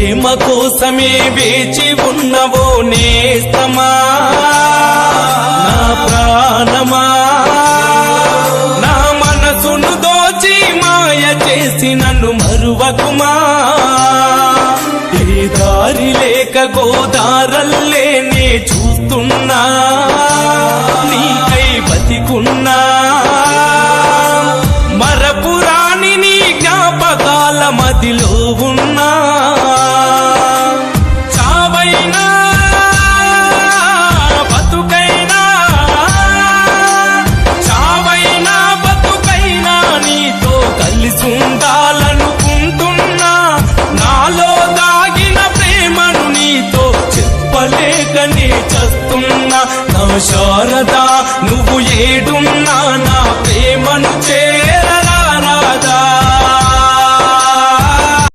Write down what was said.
ప్రేమ కోసమే వేచి ఉన్నవో నేస్తమా నా ప్రాణమా నా మనసును దోచి మాయ చేసి నన్ను మరువకుమా ఏ దారి లేక గోదారల్లే నే చూస్తున్నా నీకై బతికున్నా మరపురాని నీ జ్ఞాపకాల మదిలో ఉన్నా